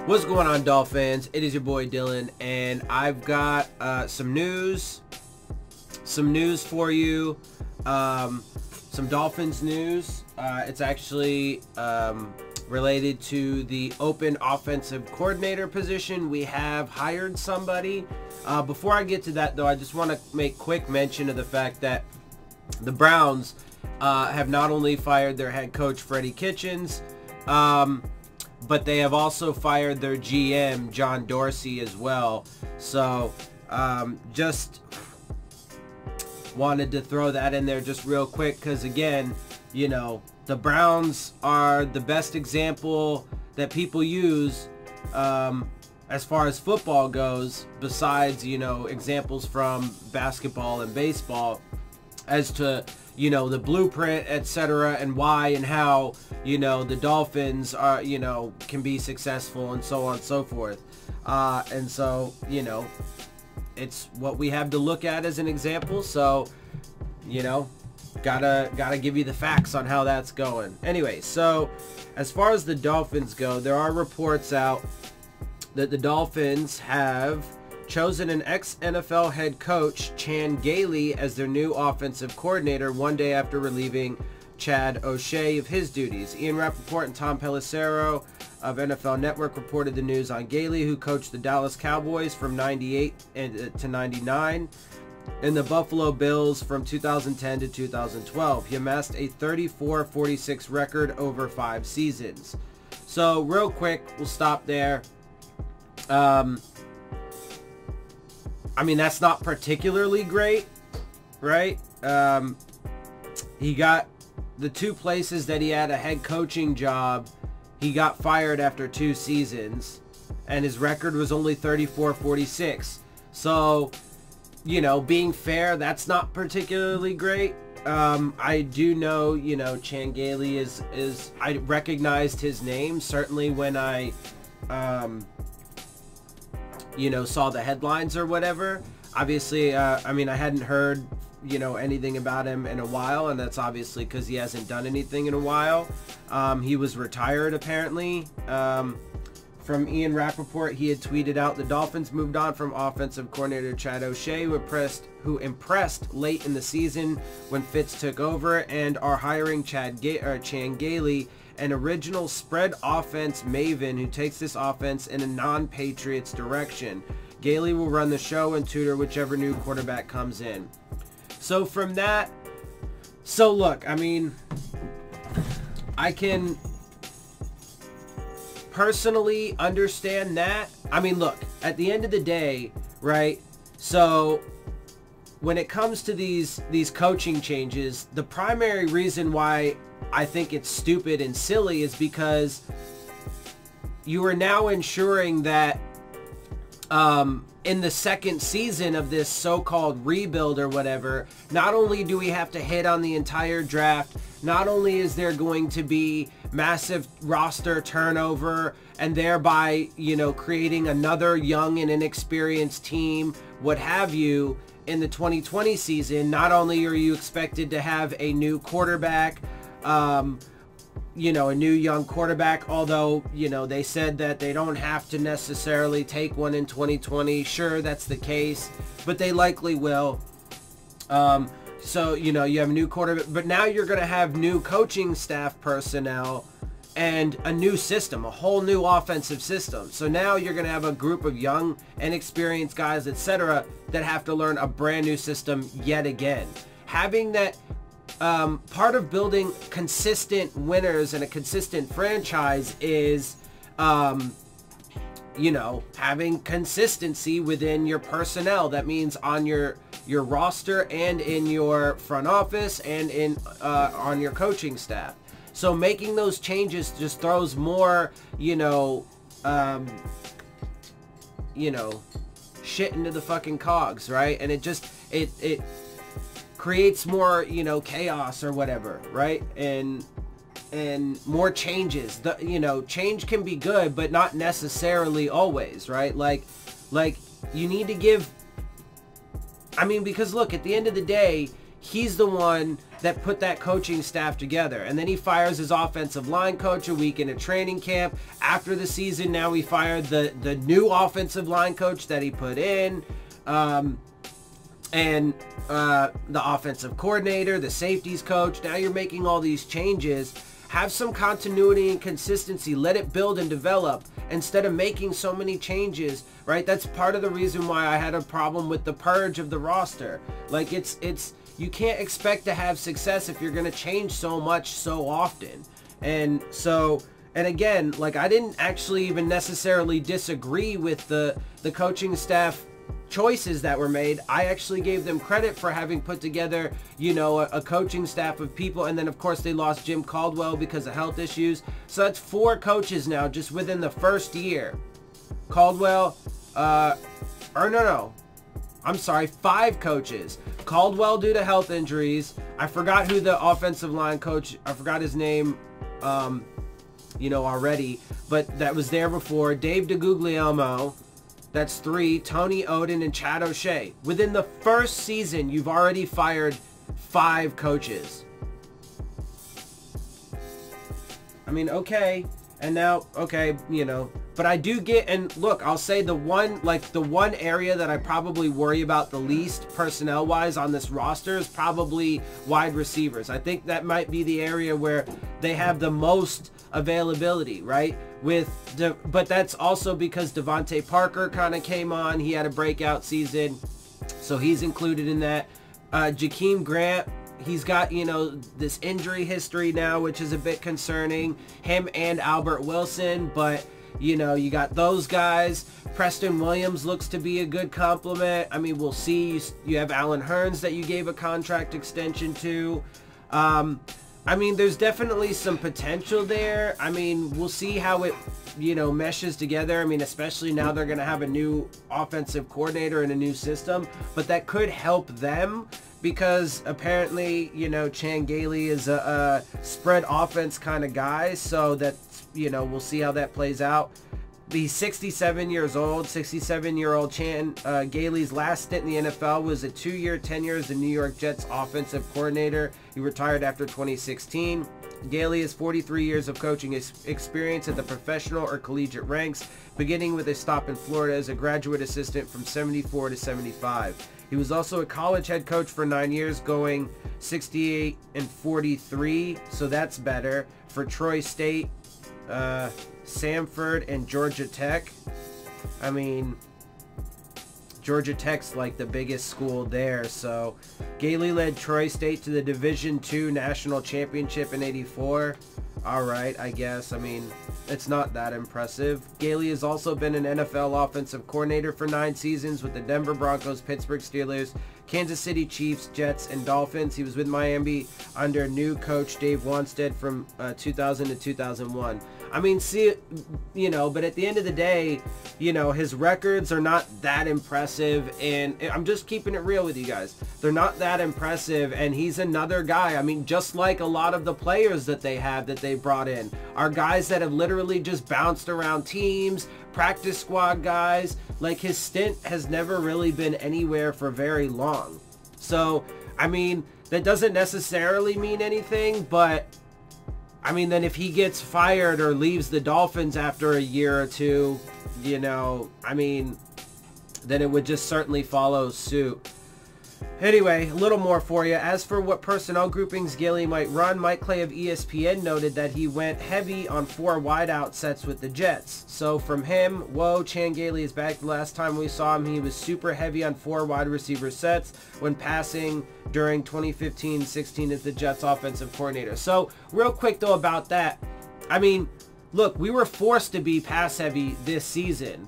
What's going on, Dolphins? It is your boy Dillon, and I've got some news for you. Some Dolphins news. It's actually related to the open offensive coordinator position. We have hired somebody. Before I get to that, though, I just want to make quick mention of the fact that the Browns have not only fired their head coach, Freddie Kitchens, but they have also fired their GM, John Dorsey, as well. So just wanted to throw that in there just real quick because, again, you know, the Browns are the best example that people use as far as football goes, besides, you know, examples from basketball and baseball, as to, you know, the blueprint, etc., and why and how, you know, the Dolphins are, you know, can be successful and so on and so forth. And so, you know, it's what we have to look at as an example. So, you know, gotta give you the facts on how that's going. Anyway, so as far as the Dolphins go, there are reports out that the Dolphins have chosen an ex-NFL head coach, Gailey, as their new offensive coordinator one day after relieving Chad O'Shea of his duties. Ian Rappaport and Tom Pelissero of NFL Network reported the news on Gailey, who coached the Dallas Cowboys from 98 to 99 and the Buffalo Bills from 2010 to 2012. He amassed a 34-46 record over 5 seasons. So real quick, we'll stop there. I mean, that's not particularly great, right? He got the 2 places that he had a head coaching job, he got fired after 2 seasons, and his record was only 34-46. So, you know, being fair, that's not particularly great. I do know, you know, Gailey is I recognized his name, certainly when I, you know, saw the headlines or whatever. Obviously, I mean, I hadn't heard, you know, anything about him in a while, and that's obviously because he hasn't done anything in a while. He was retired, apparently. From Ian Rappaport, he had tweeted out, the Dolphins moved on from offensive coordinator Chad O'Shea, who impressed late in the season when Fitz took over, and are hiring Gailey, an original spread offense maven who takes this offense in a non-Patriots direction. Gailey will run the show and tutor whichever new quarterback comes in. So from that, so look, I mean, I can personally understand that. I mean, look, at the end of the day, right? So when it comes to these coaching changes, the primary reason why I think it's stupid and silly is because you are now ensuring that in the second season of this so-called rebuild or whatever, not only do we have to hit on the entire draft, not only is there going to be massive roster turnover and thereby, you know, creating another young and inexperienced team, what have you, in the 2020 season, not only are you expected to have a new quarterback, you know, a new young quarterback, although, you know, they said that they don't have to necessarily take one in 2020. Sure, that's the case, but they likely will. So, you know, you have a new quarterback, but now you're going to have new coaching staff personnel and a new system, a whole new offensive system. So now you're going to have a group of young and experienced guys, etc., that have to learn a brand new system yet again. Having that part of building consistent winners and a consistent franchise is, you know, having consistency within your personnel. That means on your roster and in your front office and in on your coaching staff. So making those changes just throws more, you know, shit into the fucking cogs, right? And it just it creates more, you know, chaos or whatever, right? And more changes. The, you know, change can be good, but not necessarily always, right? Like you need to give, I mean, because look, at the end of the day, he's the one that put that coaching staff together. And then he fires his offensive line coach a week into training camp. After the season, now he fired the new offensive line coach that he put in. And the offensive coordinator, the safeties coach. Now you're making all these changes. Have some continuity and consistency. Let it build and develop instead of making so many changes, right? That's part of the reason why I had a problem with the purge of the roster. Like you can't expect to have success if you're going to change so much so often. And again, like I didn't actually even necessarily disagree with the coaching staff choices that were made. I actually gave them credit for having put together, you know, a coaching staff of people. And then of course they lost Jim Caldwell because of health issues. So that's 4 coaches now just within the first year. Caldwell, I'm sorry, 5 coaches. Caldwell due to health injuries. I forgot who the offensive line coach, I forgot his name, you know, already, but that was there before. Dave DeGuglielmo. That's 3. Tony Oden and Chad O'Shea. Within the first season, you've already fired 5 coaches. I mean, okay. And now, okay, you know. But I do get, and look, I'll say the one area that I probably worry about the least personnel-wise on this roster is probably wide receivers. I think that might be the area where they have the most availability, right? But that's also because Devontae Parker kind of came on. He had a breakout season, so he's included in that. Jakeem Grant, he's got, you know, this injury history now, which is a bit concerning. Him and Albert Wilson, but you know, you got those guys. Preston Williams looks to be a good compliment. I mean, we'll see. You have Alan Hearns that you gave a contract extension to. I mean, there's definitely some potential there. I mean, we'll see how it, you know, meshes together. I mean, especially now they're going to have a new offensive coordinator and a new system. But that could help them because apparently, you know, Gailey is a spread offense kind of guy. So that's, you know, we'll see how that plays out. He's 67 years old, 67-year-old Gailey's last stint in the NFL was a 2-year tenure as the New York Jets offensive coordinator. He retired after 2016. Gailey has 43 years of coaching experience at the professional or collegiate ranks, beginning with a stop in Florida as a graduate assistant from 74 to 75. He was also a college head coach for 9 years, going 68 and 43, so that's better, for Troy State, Samford, and Georgia Tech. I mean, Georgia Tech's like the biggest school there. So Gailey led Troy State to the Division II National Championship in '84. All right, I guess. I mean, it's not that impressive. Gailey has also been an NFL offensive coordinator for 9 seasons with the Denver Broncos, Pittsburgh Steelers, Kansas City Chiefs, Jets, and Dolphins. He was with Miami under new coach Dave Wanstead from 2000 to 2001. I mean, see, you know, but at the end of the day, you know, his records are not that impressive, and I'm just keeping it real with you guys. They're not that impressive, and he's another guy. I mean, just like a lot of the players that they have that they brought in are guys that have literally just bounced around teams, practice squad guys. Like, his stint has never really been anywhere for very long. So, I mean, that doesn't necessarily mean anything, but I mean, then if he gets fired or leaves the Dolphins after a year or two, you know, I mean, then it would just certainly follow suit. Anyway, a little more for you. As for what personnel groupings Gailey might run, Mike Clay of ESPN noted that he went heavy on 4 wideout sets with the Jets. So from him, whoa, Gailey is back. The last time we saw him, he was super heavy on 4 wide receiver sets when passing during 2015-16 as the Jets offensive coordinator. So real quick though about that, I mean, look, we were forced to be pass heavy this season.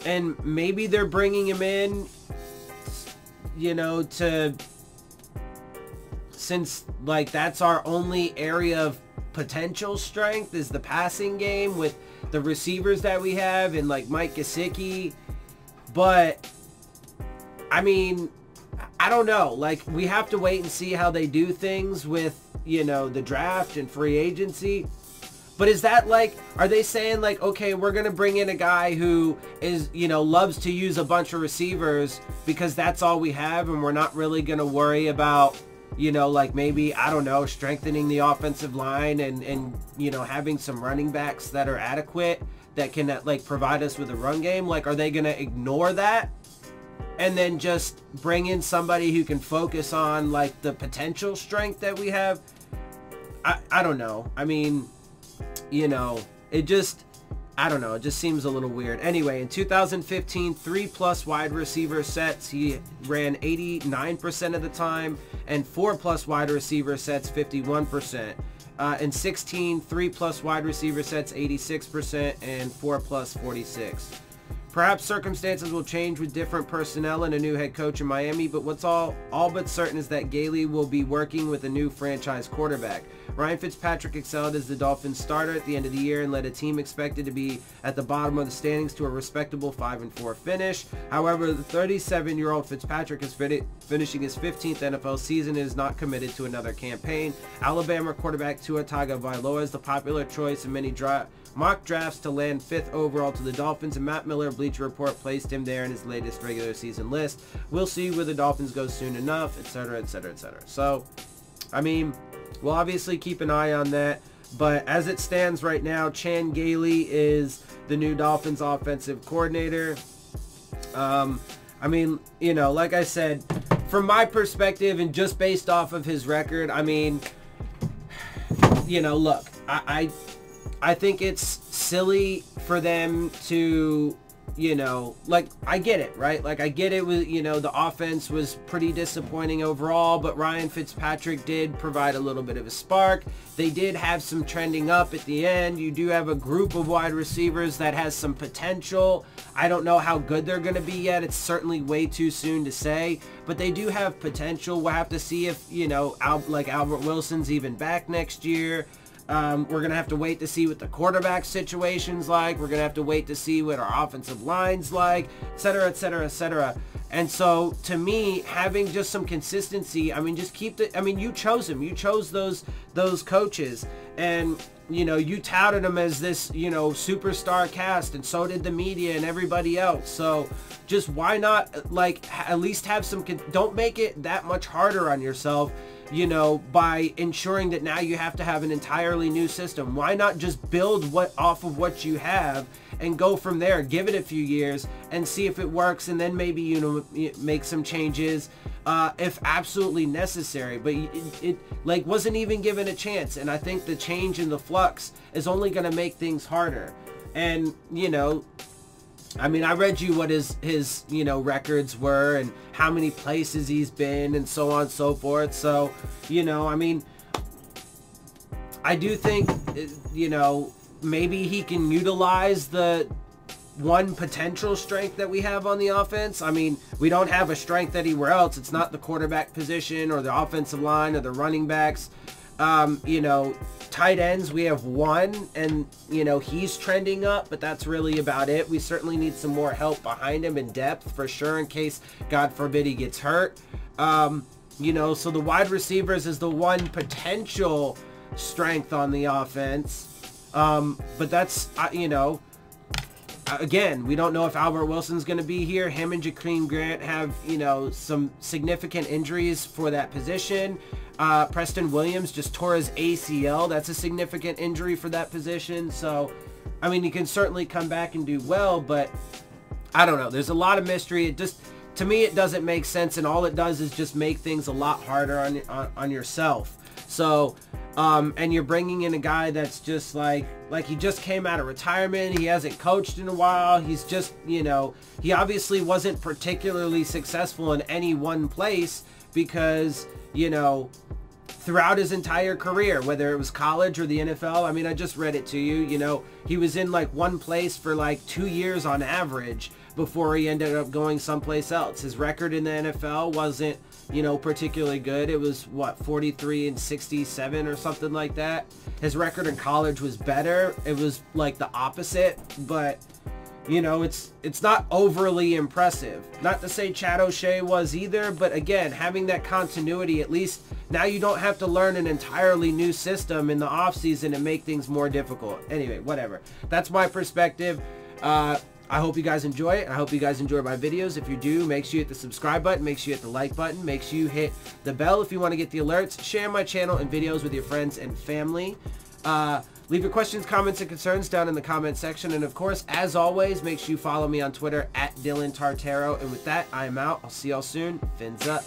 And maybe they're bringing him in, you know, since like that's our only area of potential strength is the passing game with the receivers that we have and like Mike Gesicki. But I mean, I don't know, like we have to wait and see how they do things with, you know, the draft and free agency. But is that like, are they saying like, okay, we're going to bring in a guy who is, you know, loves to use a bunch of receivers because that's all we have, and we're not really going to worry about, you know, like maybe, I don't know, strengthening the offensive line and, you know, having some running backs that are adequate that can like provide us with a run game? Like, are they going to ignore that and then just bring in somebody who can focus on like the potential strength that we have? I don't know. I mean, you know, it just, I don't know. It just seems a little weird. Anyway, in 2015, 3+ wide receiver sets, he ran 89% of the time, and 4+ wide receiver sets, 51%. In 16, 3+ wide receiver sets, 86%, and 4+, 46%. Perhaps circumstances will change with different personnel and a new head coach in Miami, but what's all but certain is that Gailey will be working with a new franchise quarterback. Ryan Fitzpatrick excelled as the Dolphins starter at the end of the year and led a team expected to be at the bottom of the standings to a respectable 5-4 finish. However, the 37-year-old Fitzpatrick is finishing his 15th NFL season and is not committed to another campaign. Alabama quarterback Tua Tagovailoa is the popular choice in many mock drafts to land 5th overall to the Dolphins, and Matt Miller, Bleacher Report, placed him there in his latest regular season list. We'll see where the Dolphins go soon enough, etc., etc., etc. So, I mean, we'll obviously keep an eye on that, but as it stands right now, Chan Gailey is the new Dolphins offensive coordinator. I mean, you know, like I said, from my perspective and just based off of his record, I mean, you know, look, I think it's silly for them to, you know, like, I get it, right? Like, I get it with, you know, the offense was pretty disappointing overall, but Ryan Fitzpatrick did provide a little bit of a spark. They did have some trending up at the end. You do have a group of wide receivers that has some potential. I don't know how good they're going to be yet. It's certainly way too soon to say, but they do have potential. We'll have to see if, you know, like Albert Wilson's even back next year. We're going to have to wait to see what the quarterback situation's like. We're going to have to wait to see what our offensive line's like, etc., etc., etc. And so, to me, having just some consistency, I mean, just keep the, I mean, you chose him. You chose those coaches. And, you know, you touted them as this, you know, superstar cast, and so did the media and everybody else. So, just why not, like, at least have some, don't make it that much harder on yourself, you know, by ensuring that now you have to have an entirely new system. Why not just build off of what you have and go from there? Give it a few years and see if it works, and then maybe, you know, make some changes if absolutely necessary. But it like wasn't even given a chance, and I think the change in the flux is only going to make things harder. And, you know, I mean, I read you what his you know, records were and how many places he's been and so on and so forth. So, you know, I mean, I do think, you know, maybe he can utilize the one potential strength that we have on the offense. I mean, we don't have a strength anywhere else. It's not the quarterback position or the offensive line or the running backs. You know, tight ends, we have one, and, you know, he's trending up, but that's really about it. We certainly need some more help behind him in depth for sure, in case, God forbid, he gets hurt. You know, so the wide receivers is the one potential strength on the offense. But that's, you know, again, we don't know if Albert Wilson's going to be here. Him and Jakeem Grant have, you know, some significant injuries for that position. Preston Williams just tore his ACL. That's a significant injury for that position. So, I mean, he can certainly come back and do well, but I don't know. There's a lot of mystery. It just, to me, it doesn't make sense, and all it does is just make things a lot harder on yourself. So, and you're bringing in a guy that's just like he just came out of retirement. He hasn't coached in a while. He's just, you know, he obviously wasn't particularly successful in any one place because, you know, throughout his entire career, whether it was college or the NFL, I mean, I just read it to you, you know, he was in like one place for like 2 years on average before he ended up going someplace else. His record in the NFL wasn't, you know, particularly good. It was, what, 43-67 or something like that. His record in college was better. It was like the opposite, but, You know, it's not overly impressive. Not to say Chad O'Shea was either, but again, having that continuity, at least now you don't have to learn an entirely new system in the offseason and make things more difficult. Anyway, whatever. That's my perspective. I hope you guys enjoy it. I hope you guys enjoy my videos. If you do, make sure you hit the subscribe button. Make sure you hit the like button. Make sure you hit the bell if you want to get the alerts. Share my channel and videos with your friends and family. Leave your questions, comments, and concerns down in the comment section. And of course, as always, make sure you follow me on Twitter at Dillon Tartaro. And with that, I am out. I'll see y'all soon. Fins up.